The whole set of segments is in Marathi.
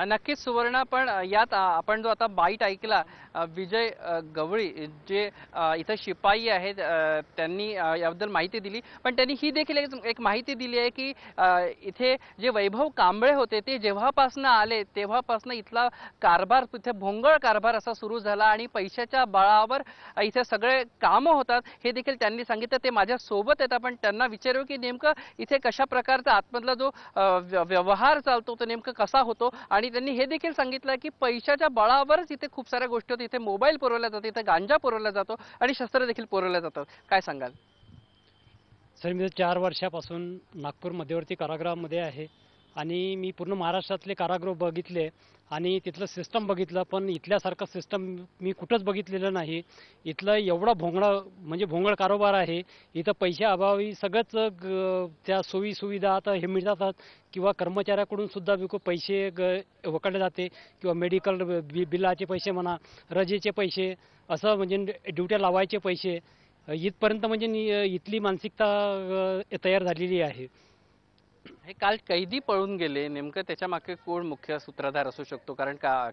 नक्कीच सुवर्णा, पण यात आपण जो आता बाईट ऐकला, विजय गवळी जे इथं शिपाई आहेत, त्यांनी याबद्दल माहिती दिली. पण त्यांनी ही देखील एक माहिती दिली आहे की इथे जे वैभव कांबळे होते ते जेव्हापासनं आले तेव्हापासनं इथला कारभार, इथे भोंगळ कारभार असा सुरू झाला आणि पैशाच्या बळावर इथे सगळे कामं होतात हे देखील त्यांनी सांगितलं. ते माझ्या सोबत आहेत, आपण त्यांना विचारू की नेमकं इथे कशा प्रकारचा आतमधला जो व्यवहार चालतो तो नेमकं कसा होतो. आणि त्यांनी हे देखील सांगितलं की पैशाच्या बळावरच इथे खूप साऱ्या गोष्टी होतात. इथे मोबाईल पुरवला जातो, इथे गांजा पुरवला जातो आणि शस्त्र देखील पुरवलं जातं. काय सांगाल? सर, मी 4 वर्षापासून नागपूर मध्यवर्ती कारागृहामध्ये आहे आणि मी पूर्ण महाराष्ट्रातले कारागृह बघितले आणि तिथलं सिस्टम बघितलं, पण इथल्यासारखं सिस्टम मी कुठंच बघितलेलं नाही. इथलं एवढा म्हणजे भोंगळ कारोबार आहे. इथं पैशाअभावी सगळंच त्या सोयी-सुविधा आता हे मिळतात किंवा कर्मचाऱ्याकडून सुद्धा पैसे वकडले जाते किंवा मेडिकल बिलाचे पैसे म्हणा, रजेचे पैसे, असं म्हणजे ड्युट्या लावायचे पैसे, इथपर्यंत म्हणजे इथली मानसिकता तयार झालेली आहे. हे काल कैदी पळून गेले, नेमकं त्याच्या मागे कोण मुख्य सूत्रधार असू शकतो? कारण का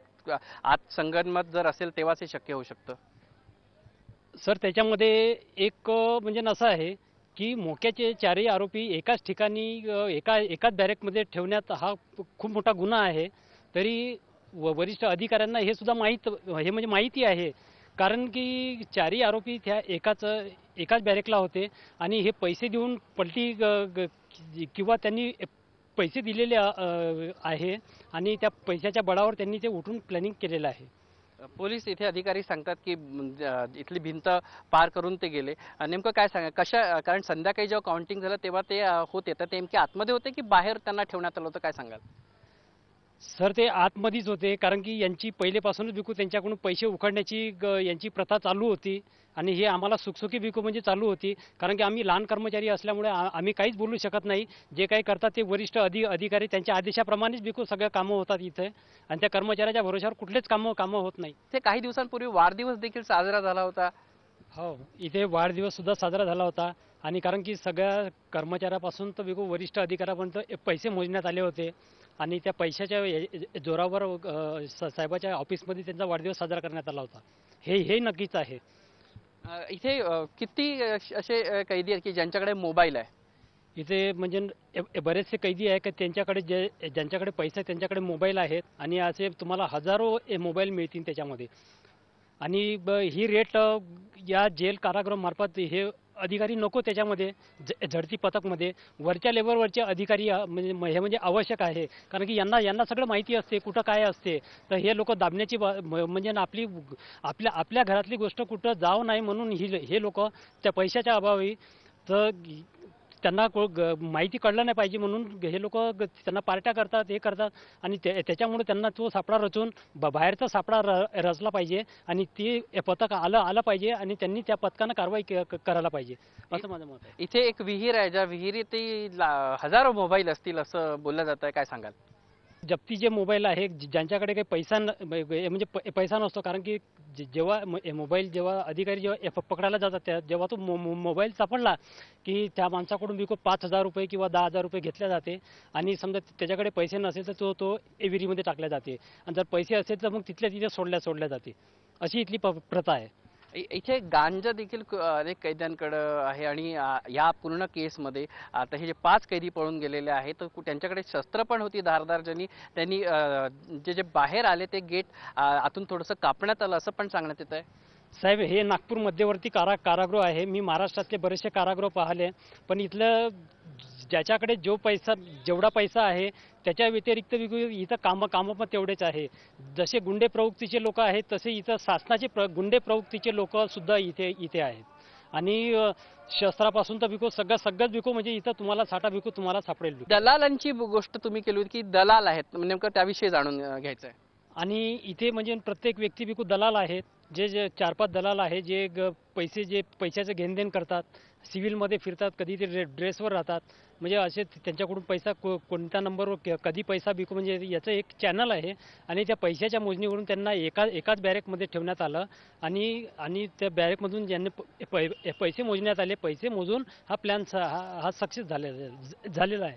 आत संगनमत जर असेल तेव्हाच हे शक्य होऊ शकतं. सर, त्याच्यामध्ये एक म्हणजे असं आहे की मोक्याचे चारही आरोपी एकाच ठिकाणी एकाच बॅरेकमध्ये ठेवण्यात हा खूप मोठा गुन्हा आहे. तरी वरिष्ठ अधिकाऱ्यांना हे सुद्धा म्हणजे माहिती आहे, कारण की चारही आरोपी त्या एकाच बॅरेकला होते आणि हे पैसे देऊन पलटी किंवा त्यांनी पैसे दिलेले आहे आणि त्या पैशाच्या बळावर त्यांनी ते उठून प्लॅनिंग केलेलं आहे. पोलीस इथे अधिकारी सांगतात की इथली भिंत पार करून ते गेले. नेमकं काय सांगा, कारण संध्याकाळी जेव्हा काउंटिंग झालं तेव्हा ते होते, तर ते नेमके आतमध्ये होते की बाहेर त्यांना ठेवण्यात आलं होतं? काय सांगाल? सर, ते आतमध्येच होते, कारण की यांची पहिलेपासूनच त्यांच्याकडून पैसे उखडण्याची यांची प्रथा चालू होती आणि हे आम्हाला सुखसुखी म्हणजे चालू होती, कारण की आम्ही लहान कर्मचारी असल्यामुळे आम्ही काहीच बोलू शकत नाही. जे काही करतात ते वरिष्ठ अधिकारी त्यांच्या आदेशाप्रमाणेच सगळं कामं होतात इथे आणि त्या कर्मचाऱ्याच्या भरोशावर कुठलेच कामं होत नाही. ते काही दिवसांपूर्वी वाढदिवस देखील साजरा झाला होता. हो, इथे वाढदिवस सुद्धा साजरा झाला होता आणि कारण की सगळ्या कर्मचाऱ्यापासून तर वरिष्ठ अधिकाऱ्यापर्यंत पैसे मोजण्यात आले होते आणि त्या पैशाच्या जोरावर साहेबाच्या ऑफिसमध्ये त्यांचा वाढदिवस साजरा करण्यात आला होता. हे नक्कीच आहे. इथे किती असे कैदी आहेत की ज्यांच्याकडे मोबाईल आहे? इथे म्हणजे बरेचसे कैदी आहे की ज्यांच्याकडे पैसे त्यांच्याकडे मोबाईल आहेत आणि असे तुम्हाला हजारो मोबाईल मिळतील त्याच्यामध्ये. आणि ही रेट या जेल कारागृहामार्फत हे अधिकारी नको त्याच्यामध्ये झडती पथकमध्ये वरच्या लेवलवरचे अधिकारी हे म्हणजे आवश्यक आहे, कारण की यांना सगळं माहिती असते कुठं काय असते. तर हे लोक दाबण्याची म्हणजे आपल्या घरातली गोष्ट कुठं जाऊ नाही म्हणून हे लोक त्या पैशाच्या अभावी तर त्यांना माहिती कळलं नाही पाहिजे म्हणून हे लोक त्यांना पार्ट्या करतात, हे करतात आणि त्याच्यामुळे त्यांना तो सापळा रचून बाहेरचा सापळा रचला पाहिजे आणि ते पथक आलं पाहिजे आणि त्यांनी त्या पथकानं कारवाई करायला पाहिजे, असं माझं मत आहे. इथे एक विहीर आहे, ज्या विहिरीत हजारो मोबाईल असतील असं बोललं जात आहे. काय सांगाल? जप्ती जे मोबाईल आहे, ज्यांच्याकडे काही पैसा म्हणजे पैसा नसतो, कारण की जेव्हा जेव्हा अधिकारी जेव्हा पकडायला जातात जेव्हा तो मोबाईल सापडला की त्या माणसाकडून 5,000 रुपये किंवा 10,000 रुपये घेतले जाते आणि समजा त्याच्याकडे पैसे नसेल तर तो विहिरीमध्ये टाकल्या जाते आणि जर पैसे असेल तर मग तिथल्या तिथे सोडल्या जाते. अशी इथली प्रथा आहे. इथे गांजा देखील अनेक कैद्यांकडे आहे आणि या पूर्ण केसमध्ये आता हे जे 5 कैदी पळून गेलेले आहेत तर त्यांच्याकडे शस्त्र पण होती धारदार, त्यांनी जे बाहेर आले ते गेट आतून थोडंसं कापण्यात आलं असं पण सांगण्यात येत आहे. साहेब, हे नागपूर मध्यवर्ती कारागृह आहे. मी महाराष्ट्रातले बरेचसे कारागृह पाहिले, पण इथलं ज्याच्याकडे जेवढा पैसा आहे त्याच्या व्यतिरिक्त इथं कामं पण तेवढेच आहे. जसे गुंडे प्रवृत्तीचे लोक आहेत तसे इथं शासनाचे गुंडे प्रवृत्तीचे लोक सुद्धा इथे आहेत आणि शस्त्रापासून तर सगळंच म्हणजे इथं तुम्हाला साठा तुम्हाला सापडेल. दलालांची गोष्ट तुम्ही केली होती की दलाल आहेत, नेमकं त्याविषयी जाणून घ्यायचं आहे. आणि इथे म्हणजे प्रत्येक व्यक्ती दलाल आहेत, जे 4-5 दलाल आहे जे पैशाचं घेणदेण करतात, सिव्हिलमध्ये फिरतात, कधी ते ड्रेसवर राहतात, म्हणजे असे त्यांच्याकडून पैसा कोणत्या नंबरवर कधी पैसा म्हणजे याचं एक चॅनल आहे आणि त्या पैशाच्या मोजणीवरून त्यांना एकाच बॅरेकमध्ये ठेवण्यात आलं आणि त्या बॅरेकमधून ज्यांनी पैसे मोजण्यात आले, पैसे मोजून हा प्लॅन सक्सेस झालेला आहे.